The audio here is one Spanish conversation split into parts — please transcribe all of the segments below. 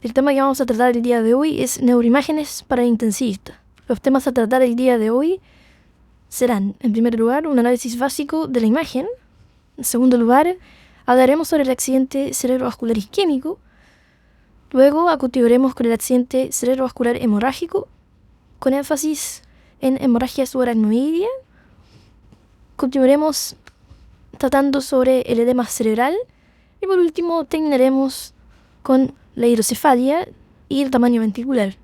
El tema que vamos a tratar el día de hoy es neuroimágenes para intensivistas. Los temas a tratar el día de hoy serán, en primer lugar, un análisis básico de la imagen. En segundo lugar, hablaremos sobre el accidente cerebrovascular isquémico. Luego continuaremos con el accidente cerebrovascular hemorrágico, con énfasis en hemorragia subaracnoidea. Continuaremos tratando sobre el edema cerebral. Y por último, terminaremos con la hidrocefalia y el tamaño ventricular.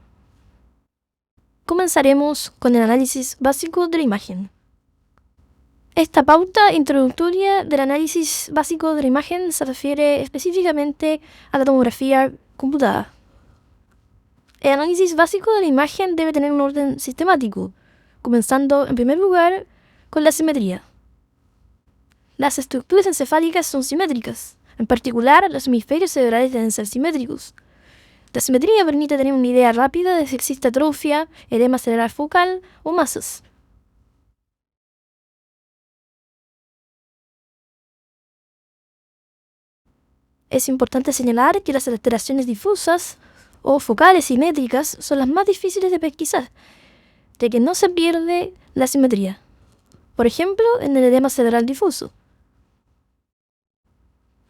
Comenzaremos con el análisis básico de la imagen. Esta pauta introductoria del análisis básico de la imagen se refiere específicamente a la tomografía computada. El análisis básico de la imagen debe tener un orden sistemático, comenzando en primer lugar con la simetría. Las estructuras encefálicas son simétricas, en particular los hemisferios cerebrales deben ser simétricos. La simetría permite tener una idea rápida de si existe atrofia, edema cerebral focal o masas. Es importante señalar que las alteraciones difusas o focales simétricas son las más difíciles de pesquisar, ya que no se pierde la simetría. Por ejemplo, en el edema cerebral difuso.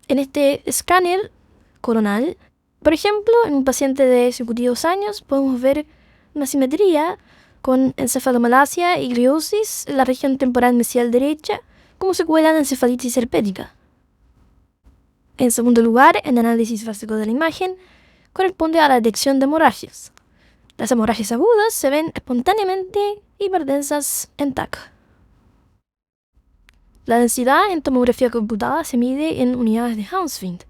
En este escáner coronal, por ejemplo, en un paciente de 52 años podemos ver una simetría con encefalomalacia y gliosis en la región temporal mesial derecha como secuela de encefalitis herpética. En segundo lugar, el análisis básico de la imagen corresponde a la detección de hemorragias. Las hemorragias agudas se ven espontáneamente hiperdensas en TAC. La densidad en tomografía computada se mide en unidades de Hounsfield.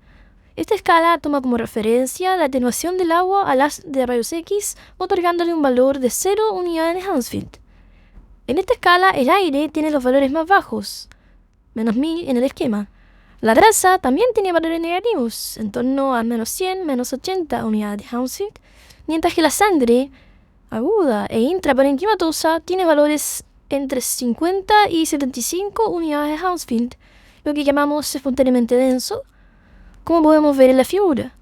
Esta escala toma como referencia la atenuación del agua al haz de rayos X, otorgándole un valor de 0 unidades de Hounsfield. En esta escala, el aire tiene los valores más bajos, menos 1000 en el esquema. La grasa también tiene valores negativos, en torno a menos 100, menos 80 unidades de Hounsfield, mientras que la sangre aguda e intraparenquimatosa tiene valores entre 50 y 75 unidades de Hounsfield, lo que llamamos espontáneamente denso, como podemos ver en la figura.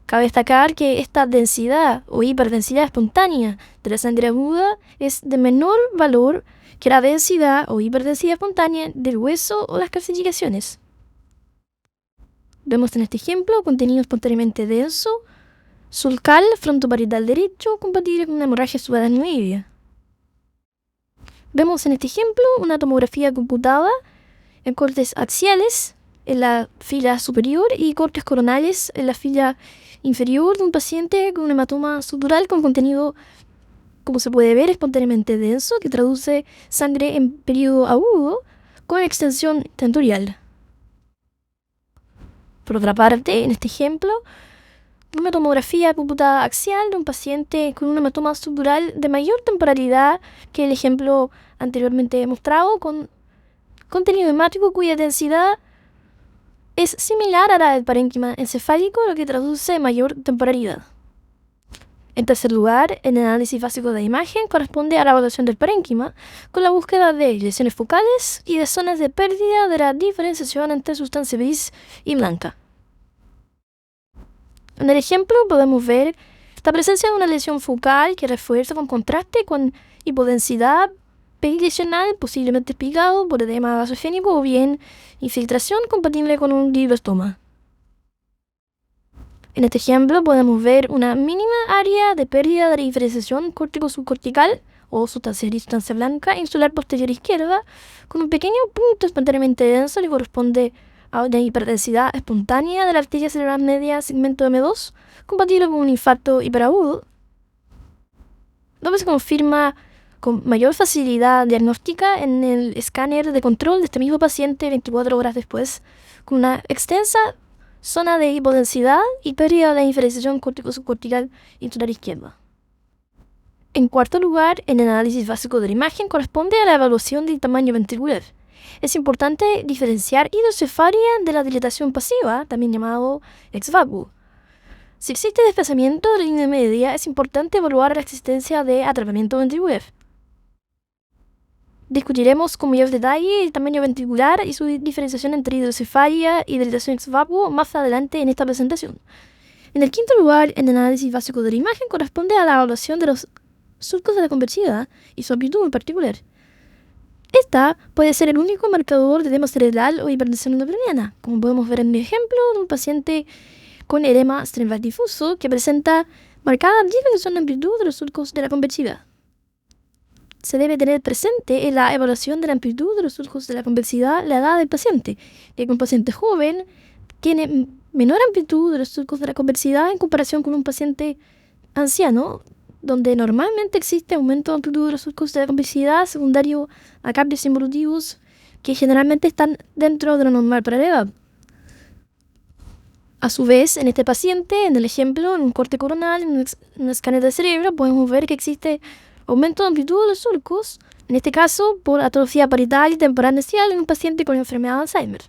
Cabe destacar que esta densidad o hiperdensidad espontánea de la sangre aguda es de menor valor que la densidad o hiperdensidad espontánea del hueso o las calcificaciones. Vemos en este ejemplo contenido espontáneamente denso, sulcal frontoparietal derecho compatible con una hemorragia subaracnoidea. Vemos en este ejemplo una tomografía computada en cortes axiales en la fila superior y cortes coronales en la fila inferior de un paciente con un hematoma subdural con contenido, como se puede ver, espontáneamente denso, que traduce sangre en periodo agudo con extensión tentorial. Por otra parte, en este ejemplo, una tomografía computada axial de un paciente con un hematoma subdural de mayor temporalidad que el ejemplo anteriormente mostrado, con contenido hemático cuya densidad es similar a la del parénquima encefálico, lo que traduce mayor temporalidad. En tercer lugar, el análisis básico de la imagen corresponde a la evaluación del parénquima, con la búsqueda de lesiones focales y de zonas de pérdida de la diferenciación entre sustancia gris y blanca. En el ejemplo podemos ver la presencia de una lesión focal que refuerza con contraste con hipodensidad perilesional, posiblemente explicado por edema vasogénico o bien infiltración compatible con un glioblastoma. En este ejemplo podemos ver una mínima área de pérdida de la diferenciación córtico-subcortical o sustancia gris, sustancia blanca, insular posterior izquierda, con un pequeño punto espontáneamente denso que corresponde a una hiperdensidad espontánea de la arteria cerebral media segmento M2, compatible con un infarto hiperagudo. Luego se confirma con mayor facilidad diagnóstica en el escáner de control de este mismo paciente 24 horas después, con una extensa zona de hipodensidad y pérdida de diferenciación córtico-subcortical insular izquierda. En cuarto lugar, el análisis básico de la imagen corresponde a la evaluación del tamaño ventricular. Es importante diferenciar hidrocefalia de la dilatación pasiva, también llamado ex vacuo. Si existe desplazamiento de la línea media, es importante evaluar la existencia de atrapamiento ventricular. Discutiremos con mayor detalle el tamaño ventricular y su diferenciación entre hidrocefalia y dilatación ex vacuo más adelante en esta presentación. En el quinto lugar, el análisis básico de la imagen corresponde a la evaluación de los surcos de la convexidad y su amplitud en particular. Esta puede ser el único marcador de edema cerebral o hipertensión endocriniana, como podemos ver en el ejemplo de un paciente con edema cerebral difuso que presenta marcada disminución de amplitud de los surcos de la convexidad. Se debe tener presente en la evaluación de la amplitud de los surcos de la convexidad la edad del paciente, ya que un paciente joven tiene menor amplitud de los surcos de la convexidad en comparación con un paciente anciano, donde normalmente existe aumento de amplitud de los surcos de la convexidad secundario a cambios involutivos que generalmente están dentro de lo normal para la edad. A su vez, en este paciente, en el ejemplo, en un corte coronal, en un escáner de cerebro, podemos ver que existe aumento de amplitud de los surcos, en este caso por atrofia parietal y temporal mesial en un paciente con enfermedad de Alzheimer.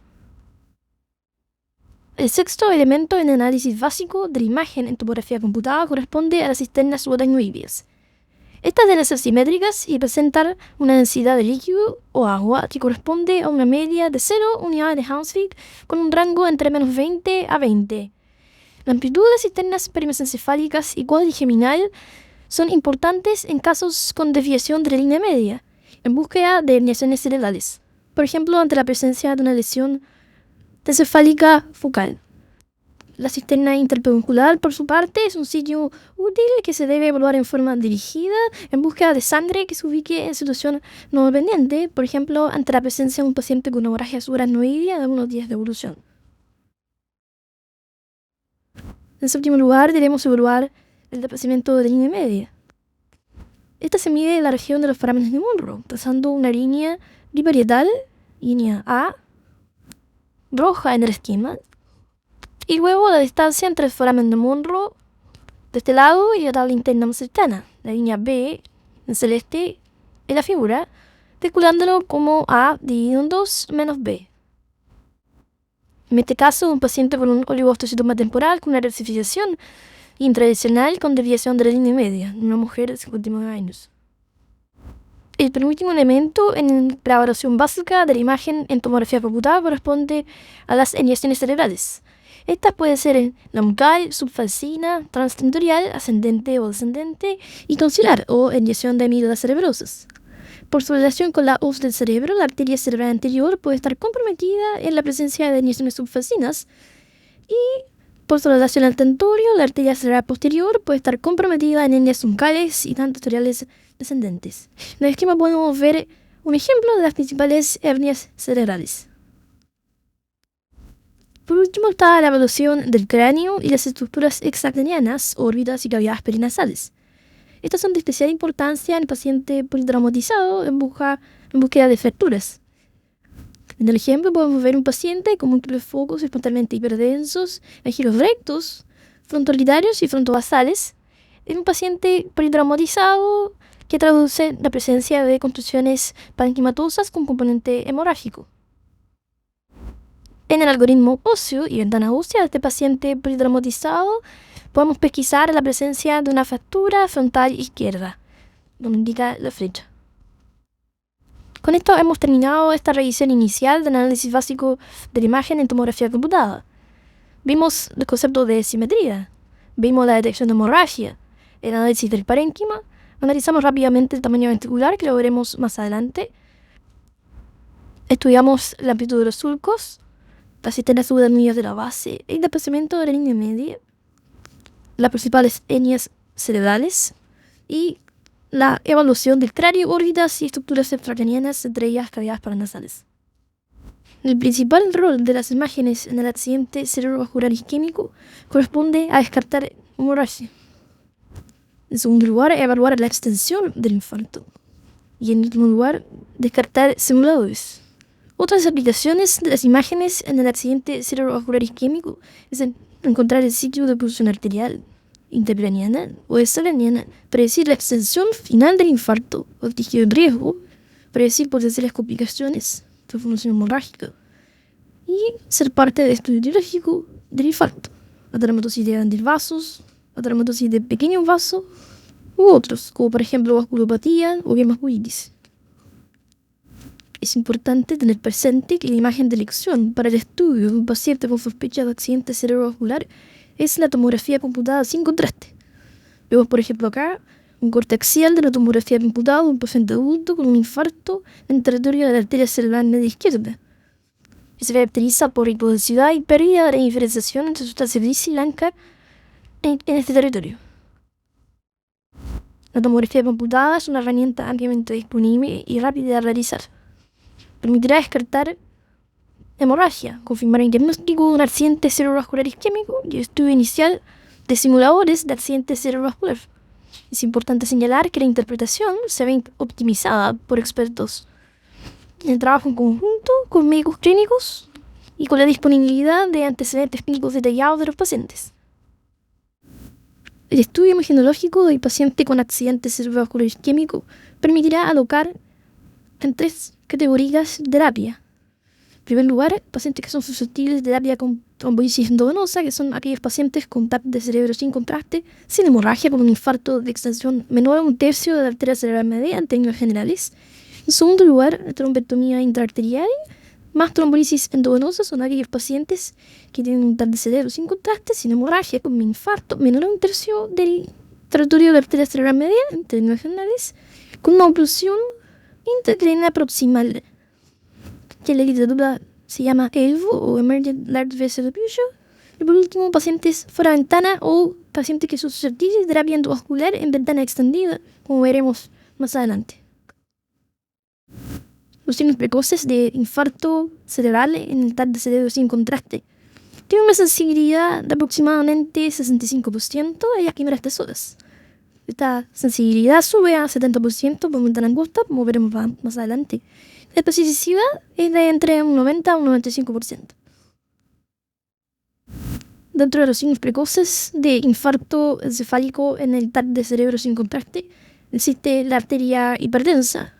El sexto elemento en el análisis básico de la imagen en tomografía computada corresponde a las cisternas subaracnoideas. Estas deben ser simétricas y presentan una densidad de líquido o agua que corresponde a una media de 0 unidades de Hounsfield con un rango entre menos 20 a 20. La amplitud de cisternas perimesencefálicas y cuadrigeminal son importantes en casos con desviación de la línea media, en búsqueda de herniaciones cerebrales, por ejemplo ante la presencia de una lesión encefálica focal. La cisterna interpeduncular, por su parte, es un sitio útil que se debe evaluar en forma dirigida en búsqueda de sangre que se ubique en situación no dependiente, por ejemplo, ante la presencia de un paciente con hemorragia subaracnoidea de unos días de evolución. En séptimo lugar, debemos evaluar el desplazamiento de la línea media. Esta se mide en la región de los forámenes de Monro, trazando una línea biparietal, línea A, roja en el esquema, y luego la distancia entre el foramen de Monro de este lado y la tabla interna más cercana, la línea B en celeste en la figura, calculándolo como A dividido en 2 menos B. En este caso, un paciente con un oligostositoma temporal con una calcificación intradicional con desviación de la línea media, una mujer de 59 años. El penúltimo elemento en la evaluación básica de la imagen en tomografía computada corresponde a las herniaciones cerebrales. Estas pueden ser nucal, subfalcina, transtentorial, ascendente o descendente y tonsilar o herniación de amígdalas cerebrosas. Por su relación con la hoz del cerebro, la arteria cerebral anterior puede estar comprometida en la presencia de herniaciones subfalcinas y por su relación al tentorio, la arteria cerebral posterior puede estar comprometida en hernias nucales y transtentoriales descendentes. En el esquema podemos ver un ejemplo de las principales hernias cerebrales. Por último está la evaluación del cráneo y las estructuras extracranianas, órbitas y cavidades perinasales. Estas son de especial importancia en el paciente politraumatizado en búsqueda de fracturas. En el ejemplo podemos ver un paciente con múltiples focos espontáneamente hiperdensos, en giros rectos, frontolitarios y frontobasales. Es un paciente politraumatizado que traduce la presencia de construcciones parenquimatosas con componente hemorrágico. En el algoritmo óseo y ventana ósea de este paciente politraumatizado podemos pesquisar la presencia de una fractura frontal izquierda, donde indica la flecha. Con esto hemos terminado esta revisión inicial del análisis básico de la imagen en tomografía computada. Vimos el concepto de simetría, vimos la detección de hemorragia, el análisis del parénquima, analizamos rápidamente el tamaño ventricular, que lo veremos más adelante. Estudiamos la amplitud de los surcos, las cisternas subaracnoideas de la base, el desplazamiento de la línea media, las principales hernias cerebrales y la evaluación del cráneo, órbitas y estructuras extracranianas, entre ellas cavidades paranasales. El principal rol de las imágenes en el accidente cerebrovascular isquémico corresponde a descartar hemorragia. En segundo lugar, evaluar la extensión del infarto. Y en último lugar, descartar simuladores. Otras aplicaciones de las imágenes en el accidente cerebrovascular isquémico es encontrar el sitio de pulsión arterial, intercraniana o extracraniana, predecir la extensión final del infarto o el tejido en riesgo, predecir potenciales complicaciones de formación hemorrágica y ser parte del estudio etiológico del infarto, ateromatosis de grandes vasos, ateromatosis de pequeños vasos u otros, como por ejemplo vasculopatía o vasculitis. Es importante tener presente que la imagen de elección para el estudio de un paciente con sospecha de accidente cerebrovascular es la tomografía computada sin contraste. Vemos, por ejemplo, acá un corte axial de la tomografía computada de un paciente adulto con un infarto en territorio de la arteria cerebral media izquierda. Se caracteriza por hipodensidad y pérdida de la diferenciación entre sustancia gris y blanca en este territorio. La tomografía computada es una herramienta ampliamente disponible y rápida de realizar. Permitirá descartar hemorragia, confirmar el diagnóstico de un accidente cerebrovascular isquémico y el estudio inicial de simuladores de accidente cerebrovascular. Es importante señalar que la interpretación se ve optimizada por expertos en el trabajo en conjunto con médicos clínicos y con la disponibilidad de antecedentes clínicos detallados de los pacientes. El estudio imagenológico del paciente con accidente cerebrovascular isquémico permitirá alocar en 3 categorías de terapia. En primer lugar, pacientes que son susceptibles de terapia con trombolisis endovenosa, que son aquellos pacientes con TAP de cerebro sin contraste, sin hemorragia, con un infarto de extensión menor a 1/3 de la arteria cerebral media en términos generales. En segundo lugar, la trombectomía intraarterial más trombolisis endovenosa son aquellos pacientes que tienen un TAP de cerebro sin contraste, sin hemorragia, con un infarto menor a 1/3 del territorio de la arteria cerebral media en términos generales, con una oclusión intracraniana proximal, que en la literatura se llama ELVO o Emergent Large Vessel Occlusion. Y por último, pacientes fuera de ventana o pacientes que son susceptibles de terapia endovascular en ventana extendida, como veremos más adelante. Los signos precoces de infarto cerebral en el TAP de cerebro sin contraste tienen una sensibilidad de aproximadamente 65% en las primeras 3 horas. Esta sensibilidad sube a 70% por ventana angosta, como veremos más adelante. La especificidad es de entre un 90 a un 95%. Dentro de los signos precoces de infarto encefálico en el TAP de cerebro sin contraste, existe la arteria hipertensa,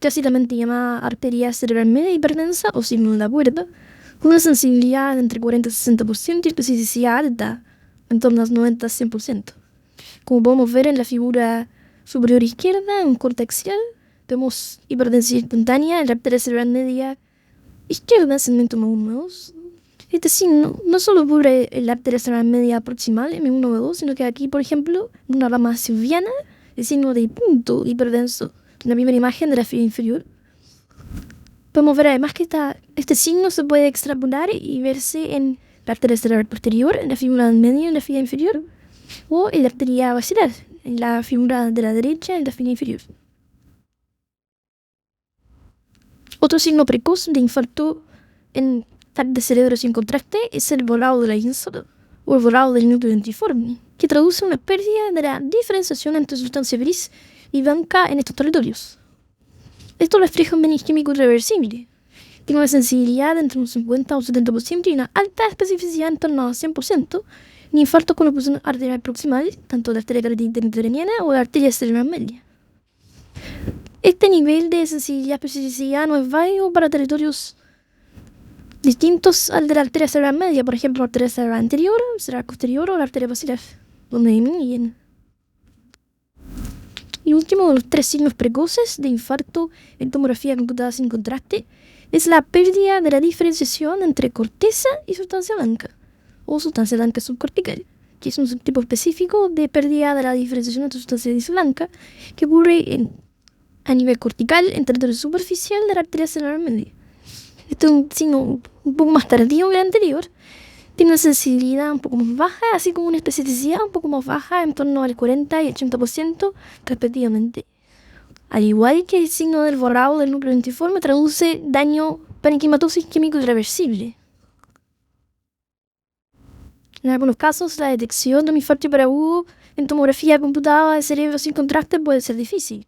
clásicamente llamada arteria cerebral media hipertensa o signo de la puerta, con una sensibilidad de entre 40 y 60% y especificidad alta, en torno al 90 a 100%. Como podemos ver en la figura superior izquierda, en un corte axial, tenemos hipertensión espontánea en la arteria cerebral media izquierda, segmento M1-M2. Este signo no solo cubre la arteria cerebral media proximal, M1-M2, sino que aquí, por ejemplo, en una rama silviana, el signo de punto hipertenso, en la primera imagen de la fila inferior. Podemos ver además que este signo se puede extrapolar y verse en la arteria cerebral posterior, en la figura del medio, en la fila inferior, o en la arteria basilar, en la figura de la derecha, en la fila inferior. Otro signo precoz de infarto en TAP de cerebro sin contraste es el borrado de la ínsula o el borrado del núcleo dentiforme, que traduce una pérdida de la diferenciación entre sustancia gris y blanca en estos territorios. Esto refleja un bien isquémico irreversible. Tiene una sensibilidad de entre un 50 a un 70% y una alta especificidad en torno a 100%, en infartos con oclusión arterial proximal, tanto de la arteria carotídea intracraniana o de la arteria cerebral media. Este nivel de sensibilidad y especificidad no es válido para territorios distintos al de la arteria cerebral media, por ejemplo, la arteria cerebral anterior, cerebral posterior o la arteria basilar, donde disminuyen. Y último de los 3 signos precoces de infarto en tomografía computada sin contraste es la pérdida de la diferenciación entre corteza y sustancia blanca, o sustancia blanca subcortical, que es un subtipo específico de pérdida de la diferenciación entre sustancia gris y blanca que ocurre a nivel cortical en territorio superficial de la arteria cerebral media. Este es un signo un poco más tardío que el anterior. Tiene una sensibilidad un poco más baja, así como una especificidad un poco más baja, en torno al 40 y 80% respectivamente. Al igual que el signo del borrado del núcleo dentiforme traduce daño parenquimatoso isquémico irreversible. En algunos casos, la detección de un infarto hiperagudo en tomografía computada de cerebro sin contraste puede ser difícil,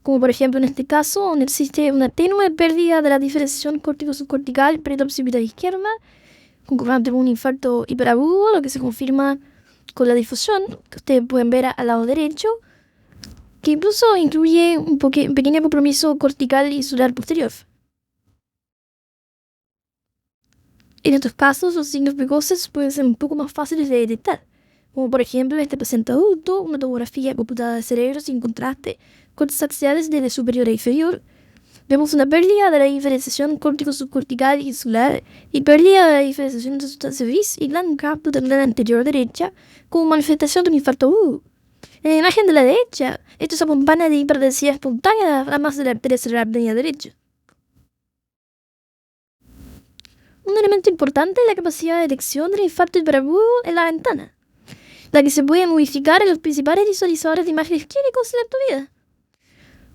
como por ejemplo en este caso, donde existe una tenue pérdida de la diferenciación córtico-subcortical perioccipital izquierda, concurrente con un infarto hiperagudo, lo que se confirma con la difusión, que ustedes pueden ver al lado derecho, que incluso incluye un pequeño compromiso cortical y insular posterior. En estos casos, los signos precoces pueden ser un poco más fáciles de detectar, como por ejemplo en este paciente adulto, una tomografía computada de cerebro sin contraste, cortes axiales desde superior a inferior, Vemos una pérdida de la diferenciación córtico-subcortical y insular y pérdida de la diferenciación de sustancia gris y blanca de la anterior derecha como manifestación de un infarto agudo. En la imagen de la derecha, esto se acompaña de hiperdensidad espontánea de las ramas de la arteria cerebral media derecha. Un elemento importante es la capacidad de detección del infarto hiperagudo en la ventana, la que se puede modificar en los principales visualizadores de imágenes clínicos de la actualidad.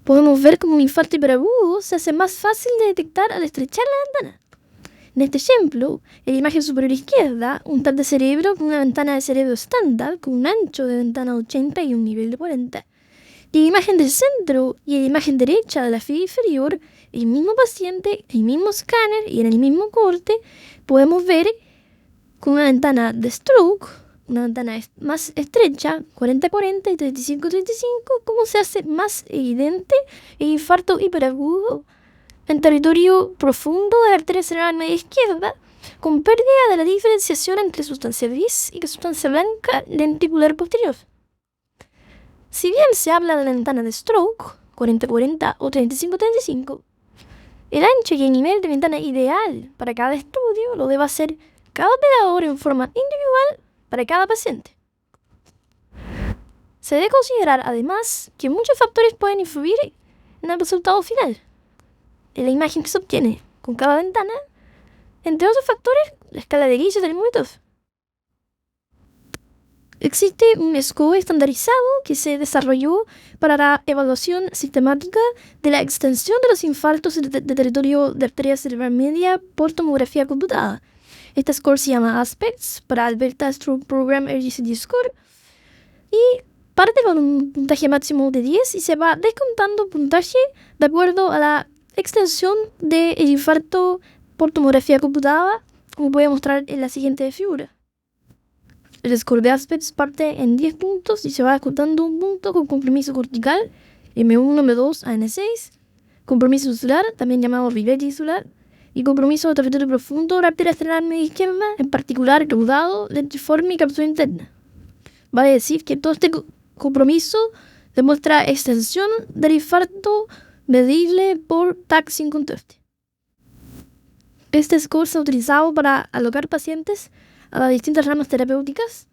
Podemos ver cómo un infarto hiperagudo se hace más fácil de detectar al estrechar la ventana. En este ejemplo, en la imagen superior izquierda, un TAC de cerebro con una ventana de cerebro estándar con un ancho de ventana de 80 y un nivel de 40. Y en la imagen del centro y en la imagen derecha de la fila inferior, el mismo paciente, el mismo escáner y en el mismo corte, podemos ver con una ventana de stroke, una ventana más estrecha, 40-40 y 35-35, cómo se hace más evidente el infarto hiperagudo en territorio profundo de la arteria cerebral media izquierda, con pérdida de la diferenciación entre sustancia gris y sustancia blanca lenticular posterior. Si bien se habla de la ventana de stroke, 40-40 o 35-35, el ancho y el nivel de ventana ideal para cada estudio lo debe hacer cada operador en forma individual para cada paciente. Se debe considerar además que muchos factores pueden influir en el resultado final. En la imagen que se obtiene con cada ventana, entre otros factores, la escala de Gauge del monitor. Existe un score estandarizado que se desarrolló para la evaluación sistemática de la extensión de los infartos de territorio de arteria cerebral media por tomografía computada. Este score se llama ASPECTS para Alberta Stroke Program RGCD Score y parte con un puntaje máximo de 10 y se va descontando puntaje de acuerdo a la extensión del infarto por tomografía computada, como voy a mostrar en la siguiente figura. El score de ASPECTS parte en 10 puntos y se va descontando un punto con compromiso cortical, M1, M2, AN6, compromiso insular, también llamado ribete insular, y compromiso de territorio profundo de la arteria cerebral media izquierda, en particular caudado, lentiforme y cápsula interna. Vale decir que todo este compromiso demuestra extensión del infarto medible por TAC sin contraste. Este score se ha utilizado para alocar pacientes a las distintas ramas terapéuticas,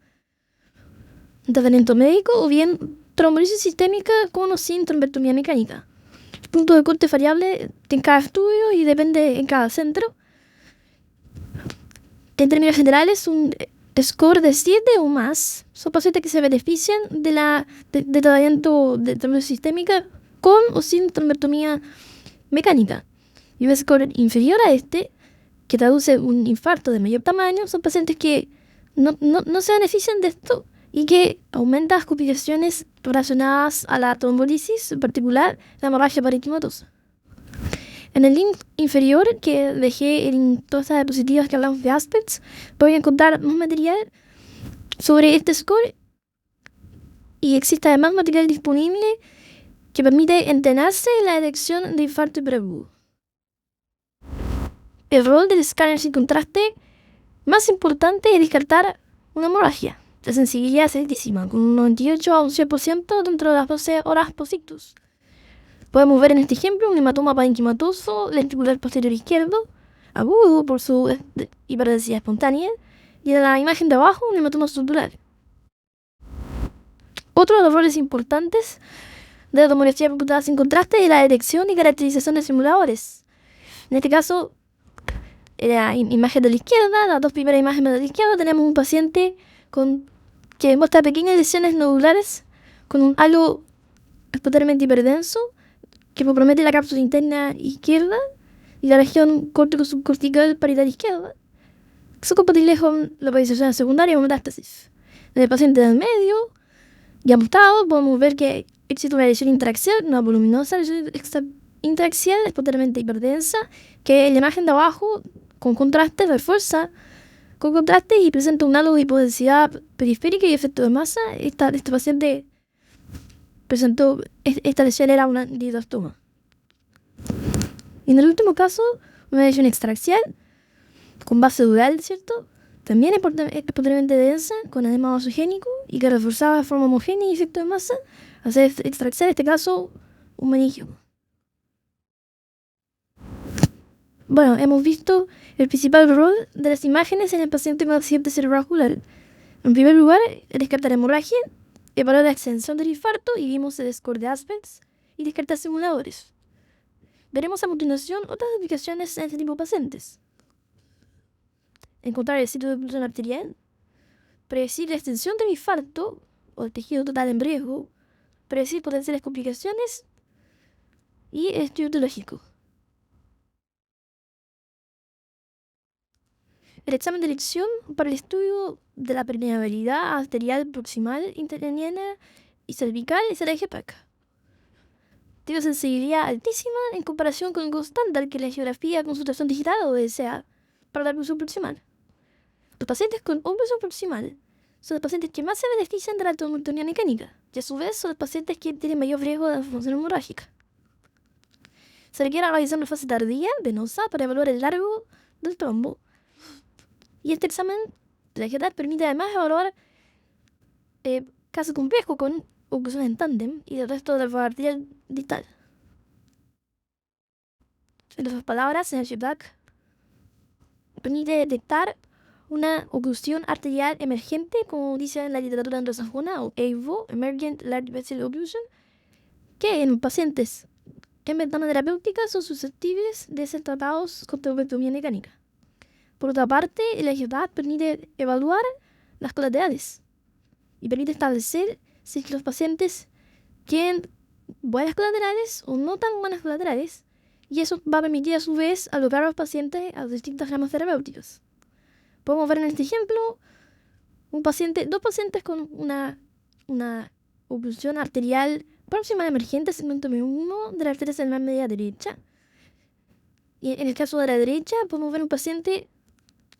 tratamiento médico o bien trombolisis sistémica con o sin trombectomía mecánica. El punto de corte es variable en cada estudio y depende en cada centro. En términos generales, un score de 7 o más son pacientes que se benefician de tratamiento de trombolisis sistémica con o sin trombectomía mecánica. Y un score inferior a este, que traduce un infarto de mayor tamaño, son pacientes que no se benefician de esto y que aumenta las complicaciones relacionadas a la trombolisis, en particular la hemorragia parenquimatosa. En el link inferior, que dejé en todas estas diapositivas que hablamos de ASPECTS, pueden encontrar más material sobre este score y existe además material disponible que permite entrenarse en la detección de infarto hiperagudo. El rol del escáner sin contraste más importante es descartar una hemorragia. La sensibilidad es altísima, con un 98 a un 100% dentro de las 12 horas post-ictus. Podemos ver en este ejemplo un hematoma parenquimatoso lenticular posterior izquierdo, agudo por su hiperdensidad espontánea, y en la imagen de abajo un hematoma estructural. Otro de los roles importantes de la tomografía computada sin contraste es la detección y caracterización de simuladores. En este caso, en la imagen de la izquierda, las dos primeras imágenes de la izquierda, tenemos un paciente que muestra pequeñas lesiones nodulares con un halo totalmente hiperdenso que compromete la cápsula interna izquierda y la región córtico-subcortical parietal izquierda. Son compatibles con la localización secundaria o metástasis. En el paciente del medio, ya mostrado, podemos ver que existe una lesión interaxial, una voluminosa lesión interaxial, es totalmente hiperdensa, que en la imagen de abajo, con contraste, refuerza con contraste y presenta un halo de hipodensidad periférica y efecto de masa. Este paciente presentó, esta lesión era una didostoma. Y en el último caso, una lesión extraxial con base dural, ¿cierto? También es potencialmente densa, con edema vasogénico y que reforzaba de forma homogénea y efecto de masa, hacer extraxial, en este caso, un meningio. Bueno, hemos visto el principal rol de las imágenes en el paciente con accidente cerebrovascular. En primer lugar, descartar hemorragia, evaluar la extensión del infarto y vimos el score de Aspects y descartar simuladores. Veremos a continuación otras aplicaciones en este tipo de pacientes. Encontrar el sitio de oclusión arterial, predecir la extensión del infarto o el tejido total en riesgo, predecir potenciales complicaciones y el estudio etiológico. El examen de elección para el estudio de la permeabilidad arterial proximal, intercraniana y cervical es el EGPAC. Tiene sensibilidad altísima en comparación con el estándar que es la geografía con consultación digital o DSA para la oclusión proximal. Los pacientes con oclusión proximal son los pacientes que más se benefician de la trombotomía mecánica y a su vez son los pacientes que tienen mayor riesgo de función hemorrágica. Se requiere realizar una fase tardía venosa para evaluar el largo del trombo. Y este examen de la EGPAC permite además evaluar casos complejos con oclusión en tándem y el resto de la valva arterial distal. En otras palabras, el EGPAC permite detectar una oclusión arterial emergente, como dice en la literatura anglosajona, o EVO, Emergent Large Vessel Occlusion, que en pacientes en ventana terapéutica son susceptibles de ser tratados con trombotomía mecánica. Por otra parte, el EGPAC permite evaluar las colaterales y permite establecer si los pacientes tienen buenas colaterales o no tan buenas colaterales, y eso va a permitir a su vez alocar a los pacientes a los distintos ramas terapéuticos. Podemos ver en este ejemplo dos pacientes con una oclusión arterial próxima emergente, segmento M1 de la arteria cerebral media derecha. Y en el caso de la derecha podemos ver un paciente,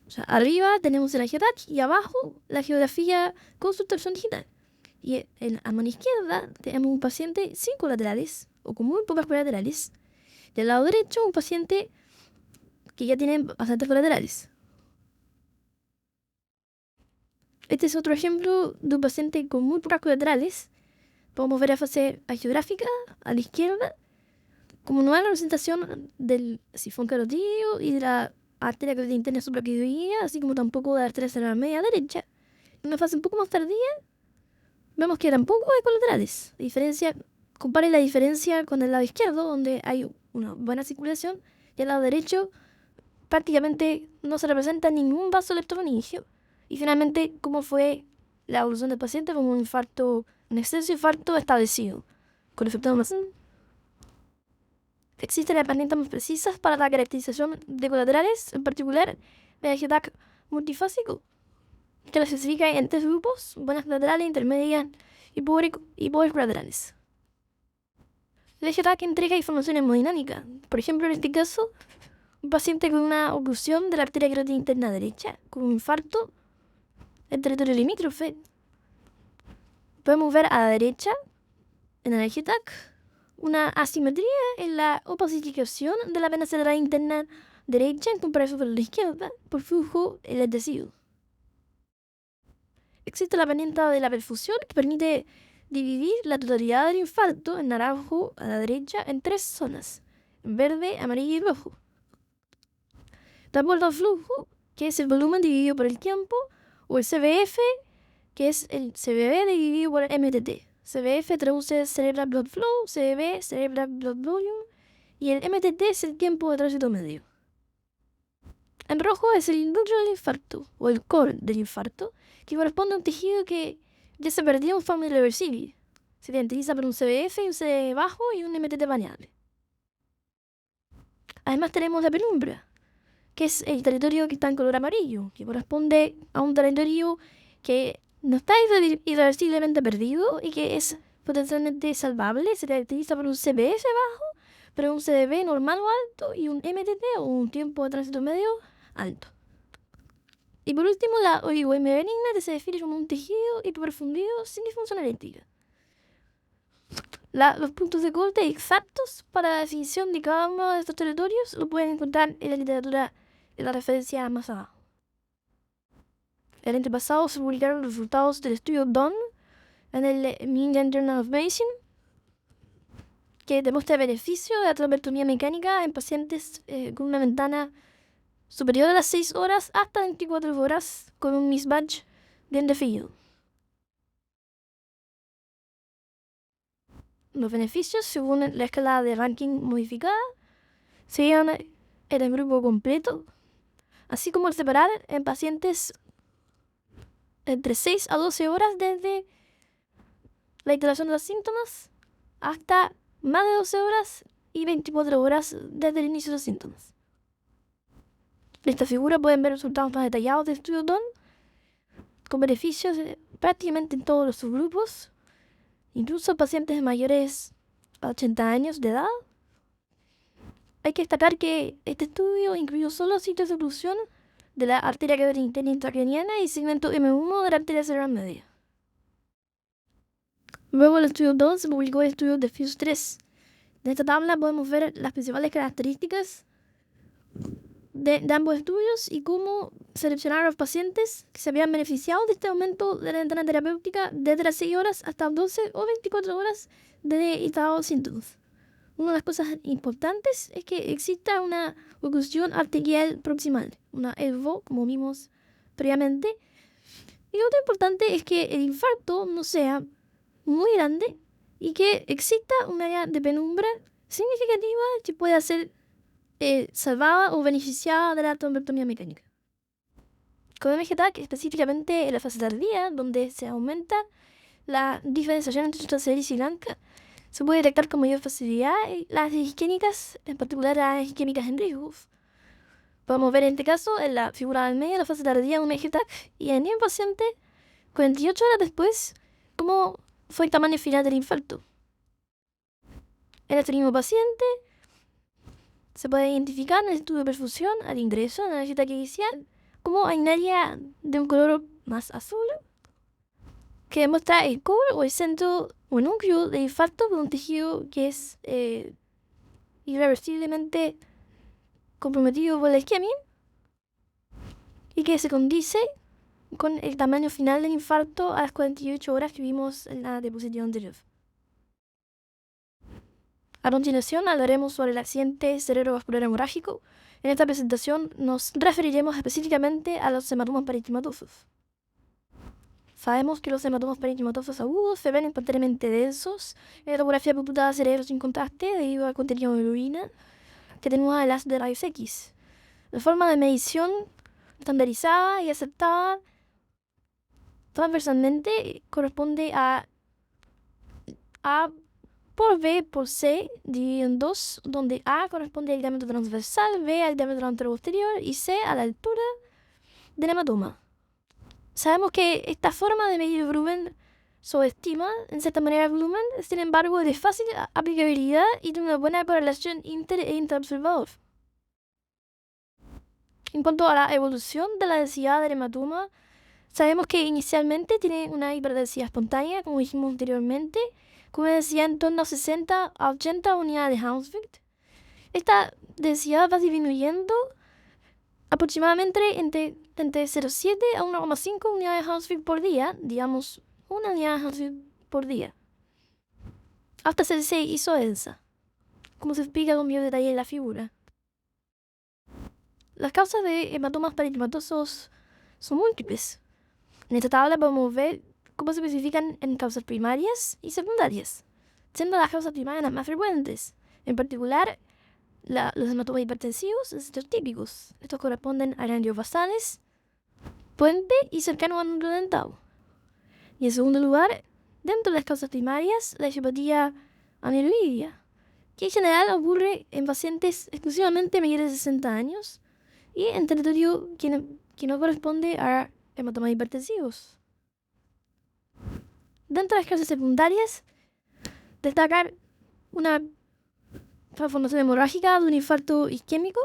o sea, arriba tenemos el EGPAC y abajo la geografía con sustracción digital. Y en la mano izquierda tenemos un paciente sin colaterales o con muy pocas colaterales. Del lado derecho un paciente que ya tiene bastantes colaterales. Este es otro ejemplo de un paciente con muy pocas colaterales. Podemos ver la fase hagiográfica a la izquierda como una representación del sifón carotídeo y de la arteria carotídea interna supraquioidea, así como tampoco de la arteria cerebral media derecha. En una fase un poco más tardía vemos que tampoco hay colaterales. Compare la diferencia con el lado izquierdo, donde hay una buena circulación, y al lado derecho prácticamente no se representa ningún vaso electromeningio. Y finalmente, cómo fue la evolución del paciente como un extenso infarto establecido, con efecto más. Existen herramientas más precisas para la caracterización de colaterales, en particular el EGPAC multifásico, que las clasifica en 3 grupos: buenas colaterales, intermedias y pobres colaterales. El EGPAC entrega información hemodinámica. Por ejemplo, en este caso, un paciente con una oclusión de la arteria carótida interna derecha, con un infarto en territorio limítrofe. Podemos ver a la derecha, en el EGPAC, una asimetría en la opacificación de la vena cerebral interna derecha en comparación con la izquierda por flujo enlentecido. Existe la herramienta de la perfusión que permite dividir la totalidad del infarto en naranjo a la derecha en 3 zonas: en verde, amarillo y rojo. De acuerdo al flujo, que es el volumen dividido por el tiempo, o el CBF, que es el CBV dividido por el MTT. CBF traduce Cerebral Blood Flow, CBV Cerebral Blood Volume, y el MTT es el tiempo de tránsito medio. En rojo es el núcleo del infarto, o el core del infarto, que corresponde a un tejido que ya se perdió en forma irreversible. Se identifica por un CBF, un CBV bajo y un MTT variable. Además tenemos la penumbra, que es el territorio que está en color amarillo, que corresponde a un territorio que no está irreversiblemente perdido y que es potencialmente salvable. Se caracteriza por un CBF bajo, pero un CDB normal o alto, y un MTT o un tiempo de tránsito medio alto. Y por último, la oligohemia que se define como un tejido hiperfundido sin disfunción eléctrica. Los puntos de corte exactos para la definición de cada uno de estos territorios lo pueden encontrar en la literatura de la referencia más abajo. El año pasado se publicaron los resultados del estudio DON en el New England Journal of Medicine, que demuestra el beneficio de la trombotomía mecánica en pacientes con una ventana superior a las 6 horas hasta 24 horas con un mismatch bien definido. Los beneficios, según la escala de ranking modificada, serían en el grupo completo, así como el separar en pacientes entre 6 a 12 horas desde la instalación de los síntomas hasta más de 12 horas y 24 horas desde el inicio de los síntomas. En esta figura pueden ver resultados más detallados del estudio DON, con beneficios prácticamente en todos los subgrupos, incluso pacientes mayores a 80 años de edad. Hay que destacar que este estudio incluyó solo sitios de oclusión de la arteria cavernícola intracraniana y segmento M1 de la arteria cerebral media. Luego del estudio 2 se publicó el estudio Diffuse 3. En esta tabla podemos ver las principales características de ambos estudios y cómo seleccionar a los pacientes que se habían beneficiado de este aumento de la ventana terapéutica desde las 6 horas hasta 12 o 24 horas de instalados síntomas. Una de las cosas importantes es que exista una oclusión arterial proximal, una EVO, como vimos previamente. Y otro importante es que el infarto no sea muy grande y que exista un área de penumbra significativa que pueda ser salvada o beneficiada de la trombectomía mecánica. Con MGTAC, específicamente en la fase tardía, donde se aumenta la diferenciación entre triglicéridos y blanca, se puede detectar con mayor facilidad las isquémicas, en particular las isquémicas en riesgo. Podemos ver en este caso, en la figura del medio, la fase tardía de un MGTAC, y en el paciente, 48 horas después, cómo fue el tamaño final del infarto. En este mismo paciente, se puede identificar en el estudio de perfusión al ingreso en la MGTAC inicial como hay un área de un color más azul que demuestra el core o el centro o núcleo de infarto con un tejido que es irreversiblemente comprometido por la isquemia y que se condice con el tamaño final del infarto a las 48 horas que vimos en la diapositiva anterior. A continuación hablaremos sobre el accidente cerebrovascular hemorrágico. En esta presentación nos referiremos específicamente a los hematomas parenquimatosos. Sabemos que los hematomas parenquimatosos agudos se ven espontáneamente densos en la tomografía computada de cerebro sin contraste debido al contenido de bilirrubina que atenúa el haz de rayos X. La forma de medición estandarizada y aceptada transversalmente corresponde a A por B por C dividido en 2, donde A corresponde al diámetro transversal, B al diámetro anteroposterior y C a la altura del hematoma. Sabemos que esta forma de medir el volumen subestima en cierta manera el volumen, sin embargo es de fácil aplicabilidad y tiene una buena correlación inter e intraobservador. En cuanto a la evolución de la densidad del hematoma, sabemos que inicialmente tiene una hiperdensidad espontánea, como dijimos anteriormente, con una densidad en torno a 60 a 80 unidades de Hounsfield. Esta densidad va disminuyendo aproximadamente entre 0,7 a 1,5 unidades de Hounsfield por día, digamos, una unidad de Hounsfield por día, hasta hacerse isodensa, como se explica con mayor detalle en la figura. Las causas de hematomas parenquimatosos son múltiples. En esta tabla podemos ver cómo se especifican en causas primarias y secundarias, siendo las causas primarias las más frecuentes, en particular los hematomas hipertensivos, estos típicos. Estos corresponden a ganglios puente y cercano a núcleo dentado. Y en segundo lugar, dentro de las causas primarias, la hepatía amiloidea, que en general ocurre en pacientes exclusivamente mayores de 60 años y en territorio que no corresponde a hematomas hipertensivos. Dentro de las causas secundarias, destacar una malformación hemorrágica de un infarto isquémico,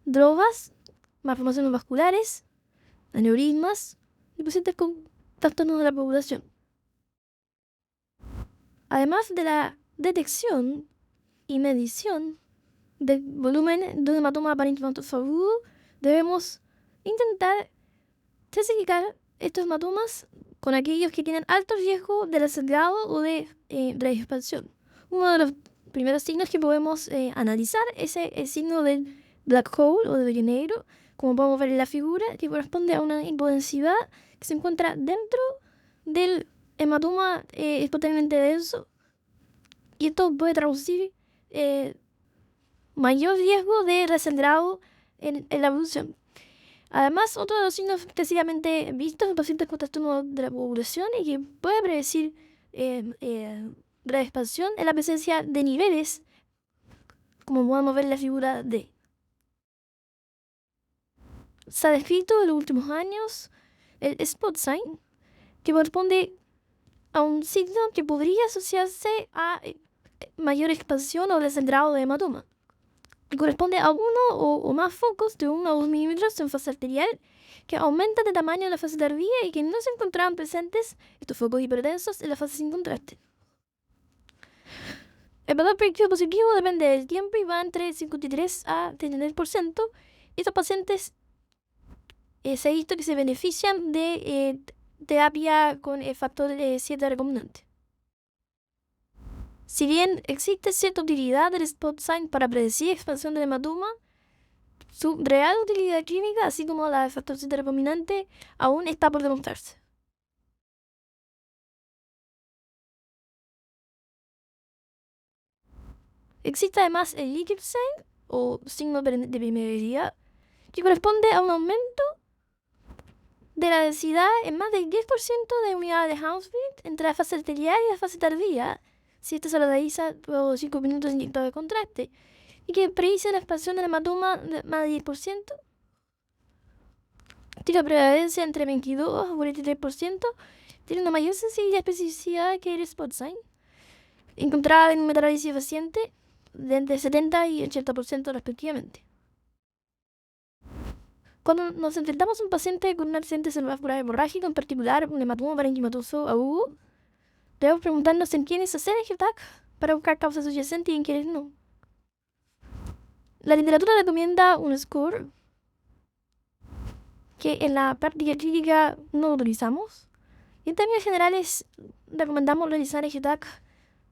drogas, malformaciones vasculares, aneurismas y pacientes con trastornos de la población. Además de la detección y medición del volumen de un hematoma parenquimatoso agudo, debemos intentar clasificar estos hematomas con aquellos que tienen alto riesgo de sangrado o de expansión. Uno de los primeros signos que podemos analizar es el signo del black hole o del hoyo negro, como podemos ver en la figura, que corresponde a una hipodensidad que se encuentra dentro del hematoma potencialmente denso, y esto puede traducir mayor riesgo de resangrado en la evolución. Además, otro de los signos extensivamente vistos en pacientes con trastorno de la ovulación y que puede predecir breve expansión es la presencia de niveles, como podemos ver en la figura D. Se ha descrito en los últimos años el spot sign, que corresponde a un signo que podría asociarse a mayor expansión o desangrado de hematoma, que corresponde a uno o más focos de 1 o 2 milímetros en fase arterial que aumentan de tamaño en la fase tardía y que no se encontraban presentes estos focos hiperdensos en la fase sin contraste. El valor predictivo positivo depende del tiempo y va entre 53 a 33%. Estos pacientes se ha visto que se benefician de terapia con el factor 7 recombinante. Si bien existe cierta utilidad del spot sign para predecir expansión del hematoma, su real utilidad clínica, así como la del factor 7 recombinante, aún está por demostrarse. Existe además el liquid sign, o signo de permeabilidad, que corresponde a un aumento de la densidad en más del 10% de unidades de Hounsfield entre la fase arterial y la fase tardía, si esto se realiza por 5 minutos inyectados de contraste, y que predice la expansión del hematoma de más del 10%. Tiene una prevalencia entre 22 y 43%, tiene una mayor sensibilidad y especificidad que el spot sign, encontrada en un metanálisis paciente de entre 70 y 80% respectivamente. Cuando nos enfrentamos a un paciente con un accidente cerebrovascular hemorrágico, en particular un hematoma parenquimatoso agudo, debemos preguntarnos en quiénes hacer AngioTac para buscar causas subyacentes y en quiénes no. La literatura recomienda un score que en la práctica clínica no utilizamos. Y en términos generales, recomendamos realizar AngioTac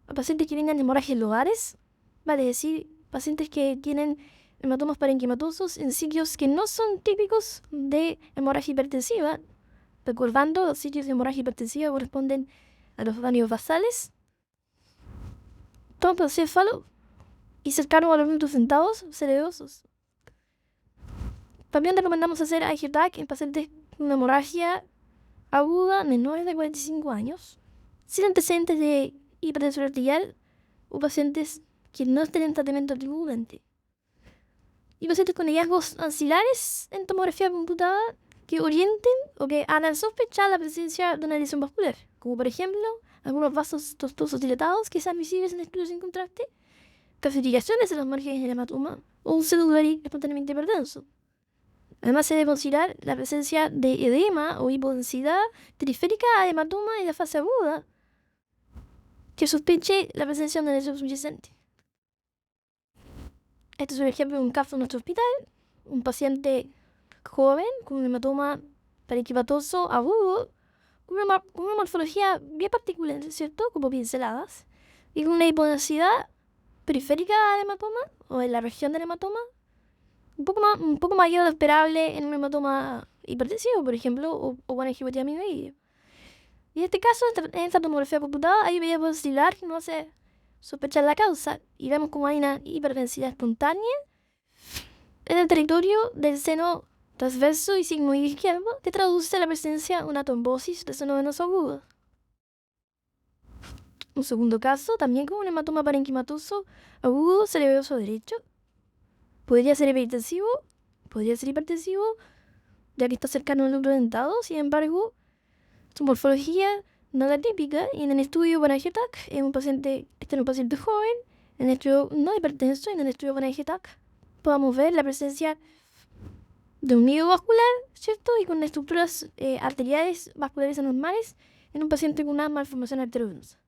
a pacientes que tengan hemorragias lobales, vale decir, pacientes que tienen hematomas parenquimatosos en sitios que no son típicos de hemorragia hipertensiva, recordando los sitios de hemorragia hipertensiva corresponden a los ganglios basales, troncocéfalo y cercano a los minutos sentados cereosos. También recomendamos hacer AngioTac en pacientes con una hemorragia aguda menores de 45 años, sin antecedentes de hipertensión arterial o pacientes que no estén en tratamiento anticoagulante. Y pacientes con hallazgos axilares en tomografía computada que orienten o que hagan sospechar la presencia de una lesión vascular, como por ejemplo algunos vasos tostosos dilatados que sean visibles en estudios sin contraste, calcificaciones en los márgenes del hematoma o un pseudoduric espontáneamente hiperdenso. Además se debe considerar la presencia de edema o hipodensidad periférica a hematoma en la fase aguda que sospeche la presencia de una lesión subyacente. Este es un ejemplo de un caso en nuestro hospital, un paciente joven con un hematoma parenquimatoso agudo, con una morfología bien particular, ¿cierto? Como pinceladas, y con una hipodensidad periférica al hematoma, o en la región del hematoma, un poco mayor de lo esperable en un hematoma hipertensivo, por ejemplo, o con angiopatía amiloide. Y en este caso, en esta tomografía computada, hay evidencia positilar que no hace sospechar la causa, y vemos como hay una hiperdensidad espontánea en el territorio del seno transverso y sigmoide izquierdo, que traduce la presencia de una trombosis de seno venoso agudo. Un segundo caso, también con un hematoma parenquimatoso agudo cerebroso derecho. Podría ser hipertensivo, podría ser hipertensivo, ya que está cercano al núcleo dentado. Sin embargo, su morfología no es la típica, y en el estudio para AngioTac este es un paciente joven, en el estudio no hipertenso, y en el estudio para AngioTac podamos ver la presencia de un nido vascular, ¿cierto? Y con estructuras arteriales vasculares anormales en un paciente con una malformación arteriovenosa.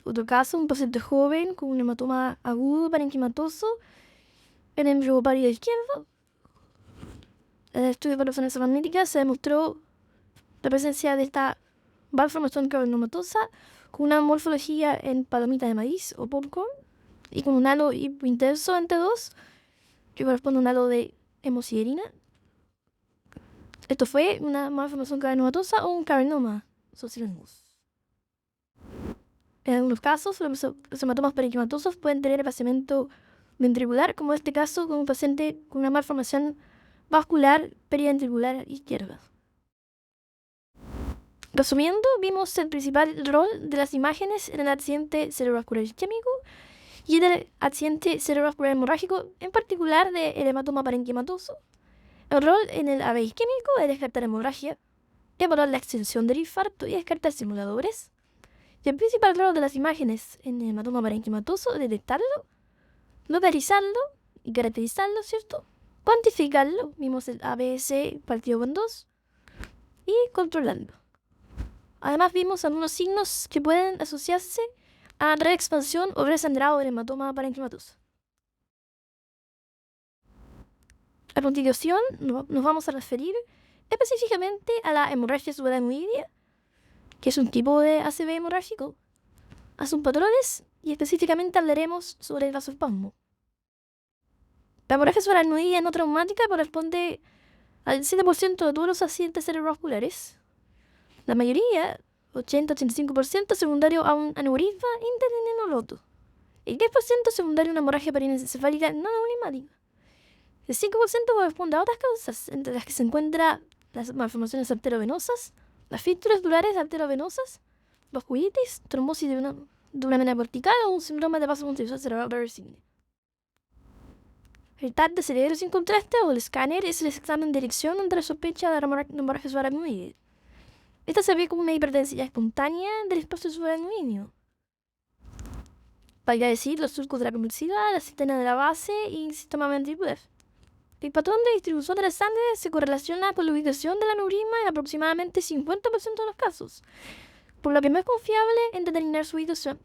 Otro caso, un paciente joven con un hematoma agudo parenquimatoso en el embriopario izquierdo. En el estudio de resonancia magnética se demostró la presencia de esta malformación cavernomatosa con una morfología en palomita de maíz o popcorn y con un halo hipointenso en T2 que corresponde a un halo de hemosiderina. Esto fue una malformación cavernomatosa o un cavernoma sociolingus. En algunos casos, los hematomas parenquimatosos pueden tener espaciamiento ventricular, como en este caso con un paciente con una malformación vascular periventricular izquierda. Resumiendo, vimos el principal rol de las imágenes en el accidente cerebrovascular isquémico y en el accidente cerebrovascular hemorrágico, en particular del hematoma parenquimatoso. El rol en el AVE isquémico es descartar hemorragia, evaluar la extensión del infarto y descartar simuladores. Y el principal rol de las imágenes en el hematoma parenquimatoso es detectarlo, localizarlo y caracterizarlo, ¿cierto? Cuantificarlo, vimos el ABS partido con 2, y controlarlo. Además vimos algunos signos que pueden asociarse a reexpansión o resangrado del hematoma parenquimatoso. A continuación nos vamos a referir específicamente a la hemorragia subaracnoidea, que es un tipo de ACV hemorrágico, a sus patrones y específicamente hablaremos sobre el vasoespasmo. La hemorragia subaracnoidea no traumática corresponde al 7% de todos los accidentes cerebrovasculares. La mayoría, 80-85%, secundario a un aneurisma interneuroloto. El 10% secundario a una hemorragia perinencefálica no neurismática. El 5% corresponde a otras causas, entre las que se encuentran las malformaciones arteriovenosas, las fístulas durares arteriovenosas, vasculitis, trombosis de una vena vertical o un síndrome de vasoconstricción cerebral reversible. El TAC de cerebro sin contraste o el escáner es el examen de dirección ante la sospecha de la hemorragia subaracnoidea. Esta se ve como una hiperdensidad espontánea del espacio subaracnoideo. Valga decir, los surcos de la convulsiva, la cisterna de la base y el sistema ventricular. El patrón de distribución de la sangre se correlaciona con la ubicación del aneurisma en aproximadamente 50% de los casos, por lo que no es confiable en determinar su ubicación.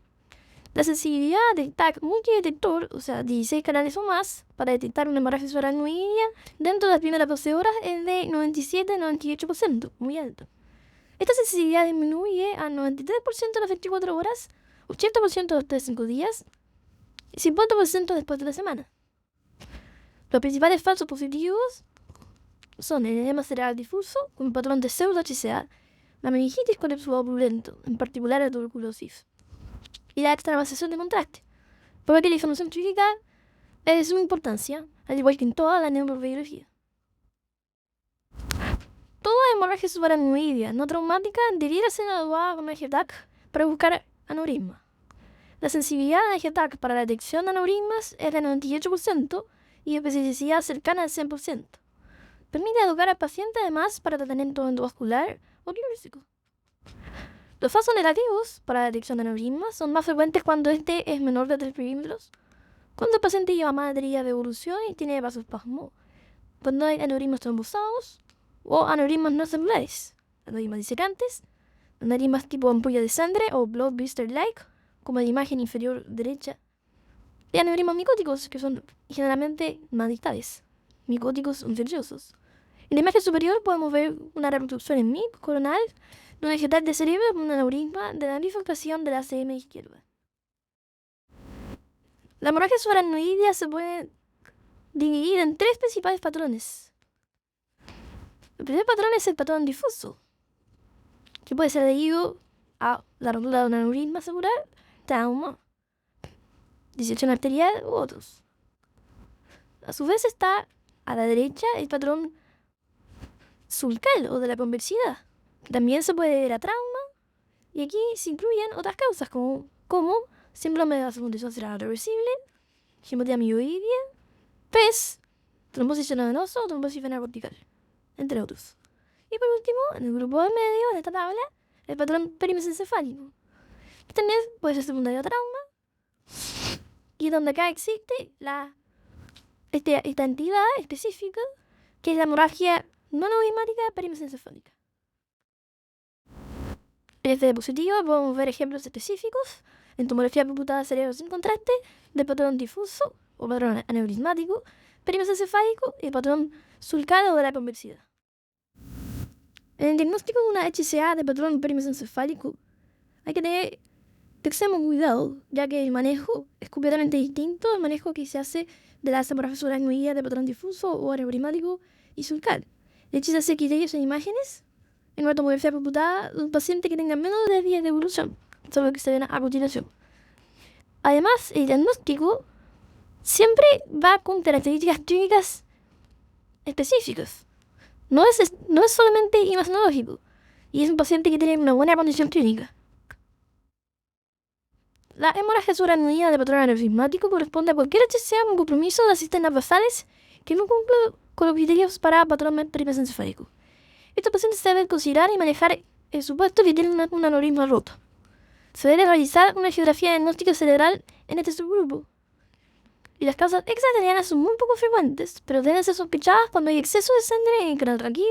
La sensibilidad del TAC multidetector, o sea, 16 canales o más, para detectar una hemorragia subaracnoidea dentro de las primeras 12 horas es de 97-98%, muy alto. Esta sensibilidad disminuye a 93% a las 24 horas, 80% después de 5 días y 50% después de la semana. Los principales falsos positivos son el edema cerebral difuso con un patrón de pseudo-HCA, la meningitis con exudado purulento, en particular la tuberculosis, y la extravasación de contraste, por lo que la información clínica es de suma importancia, al igual que en toda la neurobiología. Toda hemorragia subaracnoidea no traumática debiera ser evaluada con EGTAC para buscar aneurisma. La sensibilidad de EGTAC para la detección de aneurismas es de 98% y especificidad cercana al 100%. Permite educar al paciente además para tratamiento endovascular o quirúrgico. Los falsos negativos para la detección de aneurismas son más frecuentes cuando este es menor de 3 milímetros, cuando el paciente lleva más días de evolución y tiene vasoespasmo, cuando hay aneurismas trombosados o aneurismas no celulares, aneurismas disecantes, aneurismas tipo ampolla de sangre o blood blister-like, como en la imagen inferior derecha, y aneurismas micóticos, que son generalmente más distales, micóticos infecciosos. En la imagen superior podemos ver una reproducción en MIP coronal de un vegetal de cerebro con un aneurisma de la bifurcación de la ACM izquierda. La hemorragia subaracnoidea se puede dividir en 3 principales patrones. El primer patrón es el patrón difuso, que puede ser debido a la rotura de un aneurisma cerebral, trauma, disección arterial u otros. A su vez está a la derecha el patrón sulcal o de la convexidad. También se puede deber a trauma y aquí se incluyen otras causas como síndrome de vasoconstricción cerebral reversible, hemopatía mioidea, PES, trombosis venosa o trombosis vena cortical, entre otros. Y por último, en el grupo de medio de esta tabla, el patrón perimesencefálico. Este puede ser secundario a trauma y donde acá existe esta entidad específica que es la hemorragia no neurismática perimesencefálica. En este diapositivo podemos ver ejemplos específicos en tomografía computada de cerebro sin contraste del patrón difuso o patrón aneurismático, perimesencefálico y el patrón sulcal o de la convexidad. En el diagnóstico de una HCA de patrón perimesencefálico hay que tener extremo cuidado, ya que el manejo es completamente distinto al manejo que se hace de las hemorragias aracnoideas de patrón difuso o aerobrismático y sulcal. De hecho, se hace criterios en imágenes en una tomografía computada de un paciente que tenga menos de 10 días de evolución, eso es lo que se ve a continuación. Además, el diagnóstico siempre va con características clínicas específicas. No es solamente imagenológico, y es un paciente que tiene una buena condición clínica. La hemorragia subaracnoidea de patrón aerobrismático corresponde a cualquier HCA con compromiso de las cisternas basales que no cumpla con los criterios para patrón perimesencefálico. Estos pacientes se deben considerar y manejar el supuesto que tienen un aneurisma roto. Se debe realizar una geografía diagnóstica cerebral en este subgrupo. Y las causas extraterrianas son muy poco frecuentes, pero deben ser sospechadas cuando hay exceso de sangre en el canal raquídeo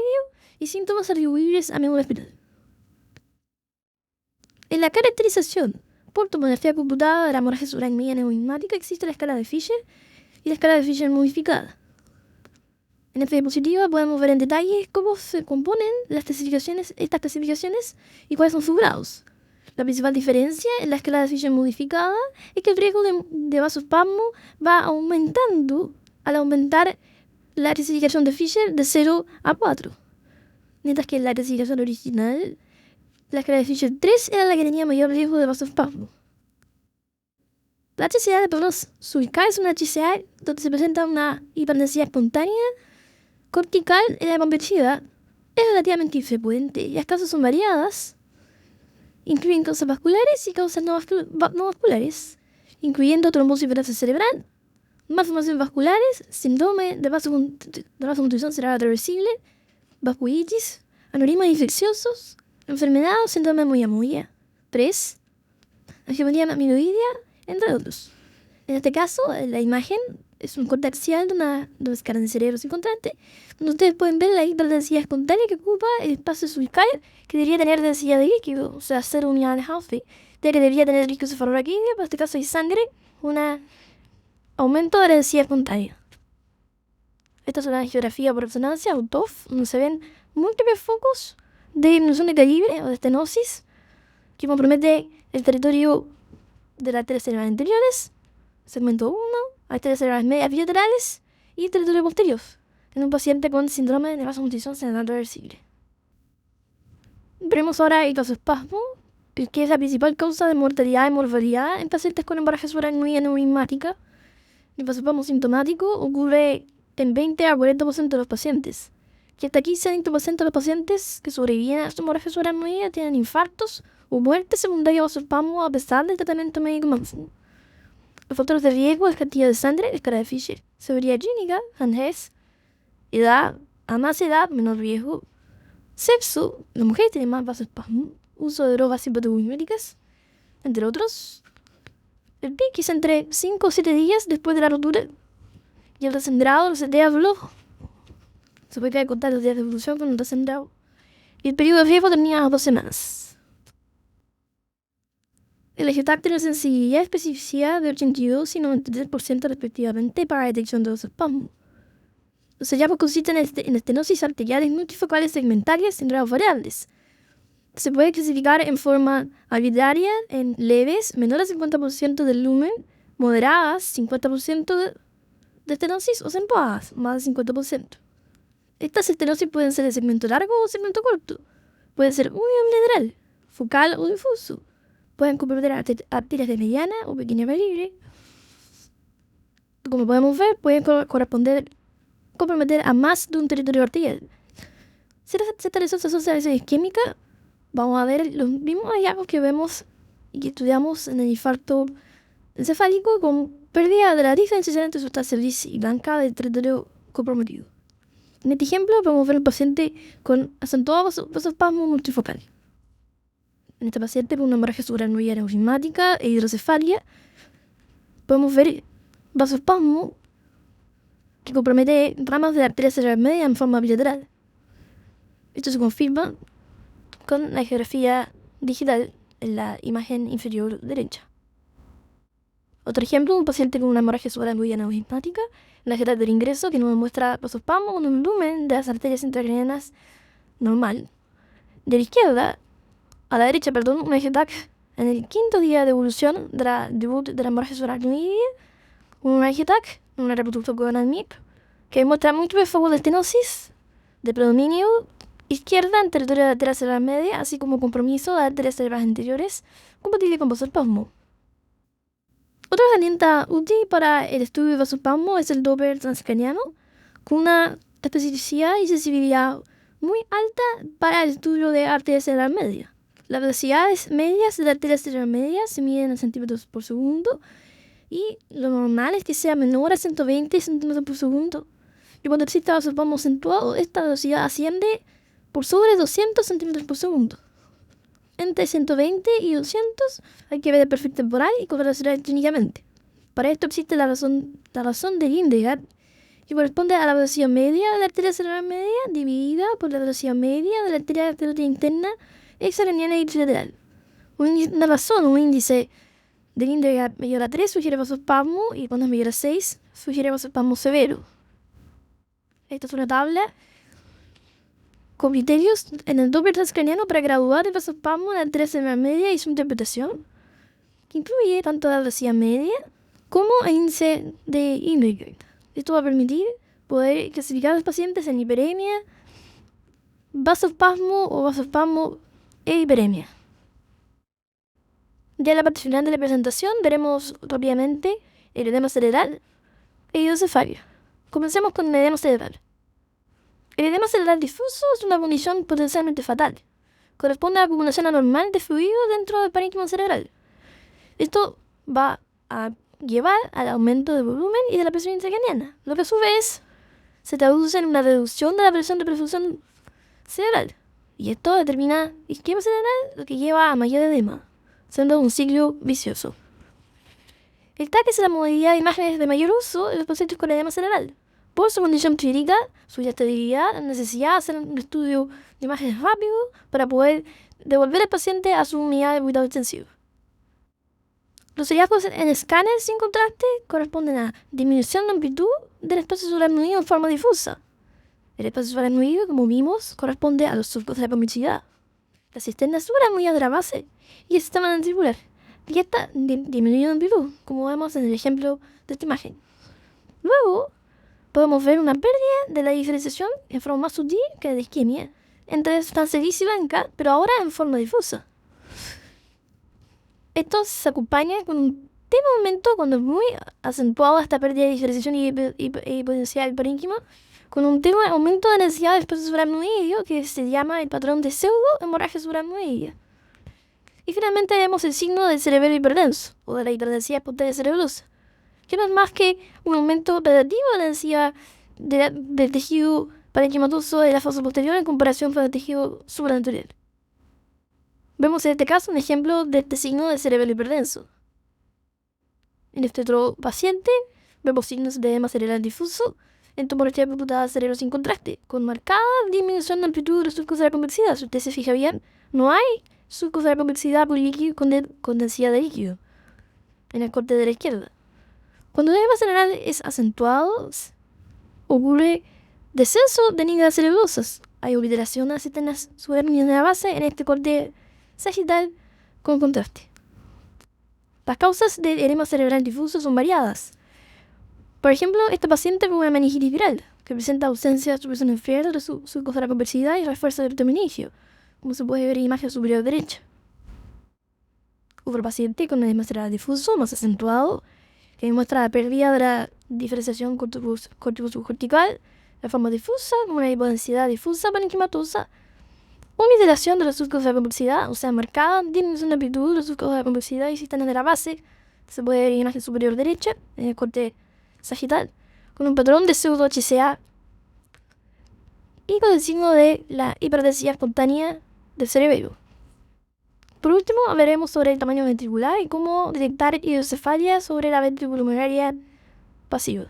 y síntomas atribuibles a médula espinal. En la caracterización por tomografía computada de la hemorragia subaracnoidea neurismática existe la escala de Fisher y la escala de Fisher modificada. En esta diapositiva podemos ver en detalle cómo se componen estas clasificaciones y cuáles son sus grados. La principal diferencia en la escala de Fisher modificada es que el riesgo de vasospasmo va aumentando al aumentar la clasificación de Fisher de 0 a 4. Mientras que en la clasificación original, la escala de Fisher 3 era la que tenía mayor riesgo de vasospasmo. La HCA de patrón sulcal es una HCA donde se presenta una hiperdensidad espontánea cortical en la convexidad. Es relativamente infrecuente y las causas son variadas. Incluyen causas vasculares y causas no vasculares, incluyendo trombosis venosa cerebral, malformaciones vasculares, síndrome de vasoconstricción cerebral reversible, vasculitis, aneurismas infecciosos, enfermedad o síndrome de moya-moya, 3, angiometría amiloidea, entre otros. En este caso, la imagen es un corte axial de una escala de cerebro sin contraste, donde ustedes pueden ver la hiperdensidad espontánea que ocupa el espacio sulcal, que debería tener densidad de líquido, o sea, 0 unidades Halfie, ya que debería tener líquido cefalorraquídeo, pero en este caso hay sangre, un aumento de la densidad espontánea. Esta es una geografía por resonancia, o TOF, donde se ven múltiples focos de disminución de calibre o de estenosis, que compromete el territorio de las arterias cerebrales anteriores, segmento 1, arterias cerebrales medias bilaterales y territorio posterior, en un paciente con síndrome de vasoconstricción cerebral reversible. Veremos ahora el vasospasmo, que es la principal causa de mortalidad y morbilidad en pacientes con hemorragia subaracnoidea neurismática. El vasospasmo sintomático ocurre en 20 a 40% de los pacientes, y hasta 15 a 20% de los pacientes que sobreviven a su hemorragia subaracnoidea tienen infartos o muerte secundaria a vasospasmo a pesar del tratamiento médico máximo. Los factores de riesgo es cantidad de sangre, escala de Fisher, severidad clínica, ANHES, edad, a más edad, menor riesgo, sexo, la mujer tiene más vasospasmo, uso de drogas simpatoguméricas, entre otros. El pic es entre 5 o 7 días después de la rotura, y el desangrado, el CT habló. Se puede contar los días de evolución con el desangrado. Y el periodo de riesgo tenía 2 semanas. El EGTAC tiene sensibilidad y especificidad de 82 y 93% respectivamente para la detección de vasospasmo. Los hallazgos consisten en estenosis arteriales multifocales segmentarias en grados variables. Se puede clasificar en forma arbitraria en leves, menor al 50% del lumen, moderadas, 50% de estenosis, o acentuadas, más del 50%. Estas estenosis pueden ser de segmento largo o segmento corto. Pueden ser unilateral, focal o difuso. Pueden comprometer arterias de mediana o pequeña calibre. Como podemos ver, pueden comprometer a más de un territorio arterial. Si esta lesión se asocia a lesión isquémica, vamos a ver los mismos hallazgos que vemos y que estudiamos en el infarto encefálico con pérdida de la diferenciación entre sustancia gris y blanca del territorio comprometido. En este ejemplo podemos ver un paciente con acentuado vasospasmo multifocal. En este paciente con una hemorragia subaracnoidea neurismática e hidrocefalia podemos ver vasospasmo que compromete ramas de la arteria cerebral media en forma bilateral. Esto se confirma con la geografía digital en la imagen inferior derecha. Otro ejemplo, un paciente con una hemorragia subaracnoidea neurismática, en la geografía del ingreso que nos muestra vasospasmo con un lumen de las arterias intracraneanas normal. de la izquierda a la derecha, un eje TAC en el quinto día de evolución de la debut de la hemorragia subaracnoidea, un eje TAC, una reproducción con MIP, que muestra múltiples focos de estenosis de predominio izquierda en territorio de la arteria cerebral media, así como compromiso de arterias cerebrales anteriores, compatible con vasospasmo. Otra herramienta útil para el estudio de vasospasmo es el Doppler transcraniano, con una especificidad y sensibilidad muy alta para el estudio de arteria cerebral media. Las velocidades medias de la arteria cerebral media se miden en centímetros por segundo y lo normal es que sea menor a 120 centímetros por segundo. Y cuando existe vasospasmo acentuado, esta velocidad asciende por sobre 200 centímetros por segundo. Entre 120 y 200 hay que ver el perfil temporal y correlacionar clínicamente. Para esto existe la razón de Lindegard, que corresponde a la velocidad media de la arteria cerebral media dividida por la velocidad media de la arteria arterial interna extracraniana y ipsilateral. Un índice de Lindegard mayor a 3 sugiere vasospasmo y cuando es mayor a 6 sugiere vasospasmo severo. Esta es una tabla con criterios en el Doppler transcraniano para graduar el vasospasmo en la arteria cerebral media y su interpretación, que incluye tanto la velocidad media como el índice de Lindegard. Esto va a permitir poder clasificar a los pacientes en hiperemia, vasospasmo o vasospasmo e hiperemia. Ya en la parte final de la presentación veremos rápidamente el edema cerebral e hidrocefalia. Comencemos con el edema cerebral. El edema cerebral difuso es una condición potencialmente fatal. Corresponde a la acumulación anormal de fluido dentro del parénquima cerebral. Esto va a llevar al aumento del volumen y de la presión intracraniana, lo que a su vez se traduce en una reducción de la presión de perfusión cerebral. Y esto determina isquemia cerebral, lo que lleva a mayor edema, siendo un ciclo vicioso. El TAC es la modalidad de imágenes de mayor uso en los pacientes con edema cerebral. Por su condición clínica, su estabilidad, la necesidad de hacer un estudio de imágenes rápido para poder devolver al paciente a su unidad de cuidado intensivo. Los hallazgos en escáner sin contraste corresponden a disminución de amplitud del espacio subaracnoideo en forma difusa. El espacio subaracnoideo, como vimos, corresponde a los surcos de la comicidad, la cisterna subaracnoidea de la base y el sistema mandibular. Y esta disminuye de amplitud, como vemos en el ejemplo de esta imagen. Luego, podemos ver una pérdida de la diferenciación en forma más sutil que la de isquemia entre sustancia gris y blanca, pero ahora en forma difusa. Esto se acompaña con un tenue aumento cuando es muy acentuado esta pérdida de diferenciación y hipodensidad del parénquima, con un tenue aumento de necesidad del espacio subaracnoideo que se llama el patrón de pseudo-hemorragia subaracnoidea. Y finalmente vemos el signo del cerebelo hiperdenso, o de la hiperdensidad espontánea cerebrosa, que no es más que un aumento relativo de la densidad del tejido parenquimatoso de la fosa posterior en comparación con el tejido supraanterior. Vemos en este caso un ejemplo de este signo de cerebelo hiperdenso. En este otro paciente vemos signos de edema cerebral difuso en tomografía computada cerebro sin contraste, con marcada disminución de amplitud de los surcos de la convexidad. Si usted se fija bien, no hay surcos de la convexidad por líquido con densidad de líquido en el corte de la izquierda. Cuando el edema cerebral es acentuado, ocurre descenso de níveles cerebrosas. Hay obliteración de las cisternas subaracnoideas de la base en este corte sagital con contraste. Las causas del edema cerebral difuso son variadas. Por ejemplo, este paciente con una meningitis viral, que presenta ausencia de supresión inferior de los surcos de la convexidad y refuerzo del meningitis, como se puede ver en la imagen superior derecha. Otro paciente con edema cerebral difuso más acentuado, que muestra la pérdida de la diferenciación córtico-subcortical de forma difusa, con una hipodensidad difusa parenquimatosa, obliteración de los surcos de la convexidad, o sea, marcada disminución de amplitud de los surcos de la convexidad y cisternas de la base, se puede ver en la imagen superior derecha, en el corte sagital, con un patrón de pseudo-HCA y con el signo de la hiperdensidad espontánea del cerebelo. Por último, hablaremos sobre el tamaño ventricular y cómo detectar hidrocefalia sobre la ventriculomuraria pasiva.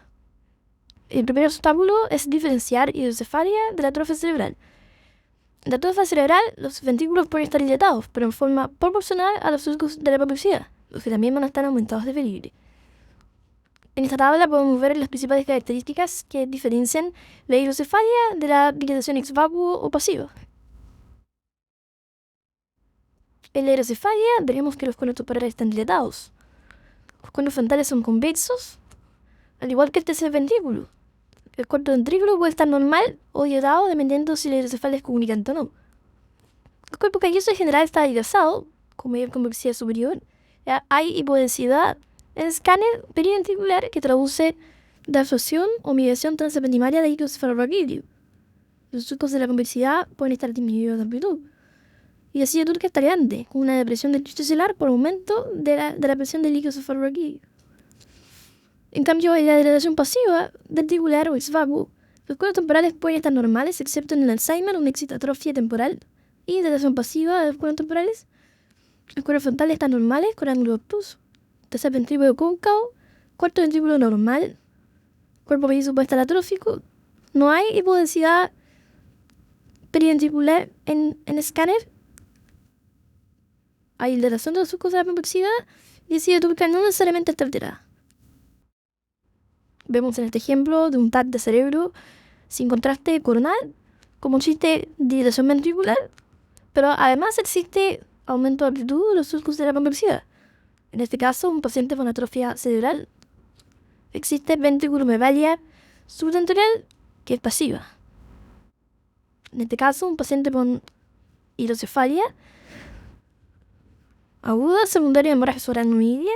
El primer obstáculo es diferenciar hidrocefalia de la atrofia cerebral. En la atrofia cerebral, los ventrículos pueden estar dilatados, pero en forma proporcional a los surcos de la convexidad, los que también van a estar aumentados de peligro. En esta tabla podemos ver las principales características que diferencian la hidrocefalia de la dilatación ex vacuo o pasiva. En la hidrocefalia veremos que los conos temporales están dilatados. Los conos frontales son convexos, al igual que el tercer ventrículo. El cuarto ventrículo puede estar normal o dilatado dependiendo si la hidrocefalia es comunicante o no. El cuerpo calloso en general está dilatado, con mayor convexidad superior. Hay hipodensidad en el escáner periventricular que traduce la absorción o migración transepentimaria de líquido cefalorraquídeo. Los surcos de la convexidad pueden estar disminuidos de amplitud. Y la silla turca está grande, con una depresión del techo celular por aumento de la presión del líquido cefalorraquídeo. En cambio, en la dilatación pasiva, ventricular o SVABU, los conos temporales pueden estar normales, excepto en el Alzheimer, una excitatrofia temporal y dilatación pasiva de los conos temporales. Los conos frontales están normales, con ángulo obtuso. Tercer ventrículo cóncavo, cuarto ventrículo normal, cuerpo pellizo puede estar atrófico. No hay hipodensidad periventricular en escáner. Hay dilatación de los surcos de la convexidad y la silla turca no necesariamente está alterada. Vemos en este ejemplo de un TAC de cerebro sin contraste coronal, como existe dilatación ventricular, pero además existe aumento de amplitud de los surcos de la convexidad. En este caso, un paciente con atrofia cerebral. Existe ventriculomegalia subtentorial, que es pasiva. En este caso, un paciente con hidrocefalia aguda, secundaria de hemorragia subaracnoidea,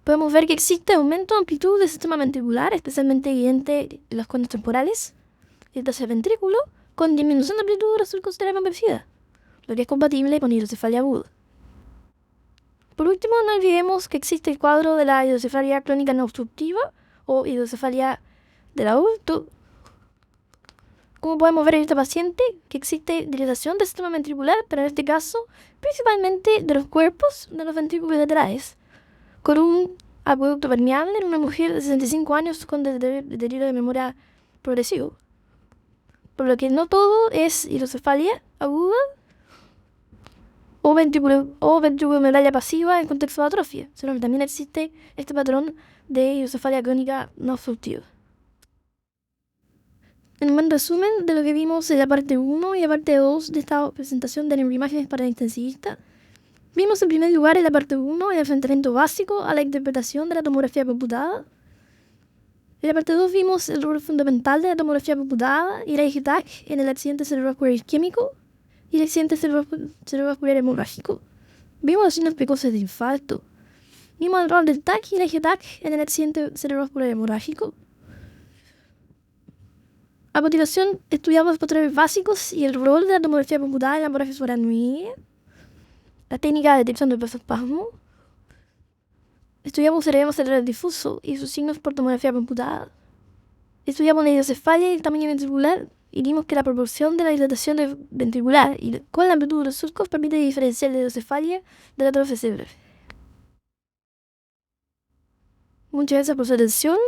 podemos ver que existe aumento de amplitud del sistema ventricular, especialmente evidente en los conos temporales, y el tercer ventrículo, con disminución de amplitud de los surcos de la convexidad, lo que es compatible con hidrocefalia aguda. Por último, no olvidemos que existe el cuadro de la hidrocefalia crónica no obstructiva o hidrocefalia del adulto. Como podemos ver en este paciente, que existe dilatación del sistema ventricular, pero en este caso, principalmente de los cuerpos de los ventrículos laterales, con un acueducto permeable en una mujer de 65 años con deterioro de memoria progresivo. Por lo que no todo es hidrocefalia aguda o ventriculomegalia pasiva en contexto de atrofia, sino que también existe este patrón de hidrocefalia crónica no obstructiva. En un buen resumen de lo que vimos en la parte 1 y la parte 2 de esta presentación de neuroimágenes para el intensivista, vimos en primer lugar en la parte 1 el enfrentamiento básico a la interpretación de la tomografía computada. En la parte 2 vimos el rol fundamental de la tomografía computada y la IGTAC en el accidente cerebrovascular isquémico y el accidente cerebrovascular hemorrágico. Vimos los signos precoces de infarto. Vimos el rol del TAC y la IGTAC en el accidente cerebrovascular hemorrágico. A continuación, estudiamos los patrones básicos y el rol de la tomografía computada en la hemorragia subaracnoidea, la técnica de detección del vasospasmo. Estudiamos el edema cerebral difuso y sus signos por tomografía computada. Estudiamos la hidrocefalia y el tamaño ventricular y vimos que la proporción de la dilatación ventricular y con la amplitud de los surcos permite diferenciar la hidrocefalia de la atrofia cerebral. Muchas gracias por su atención.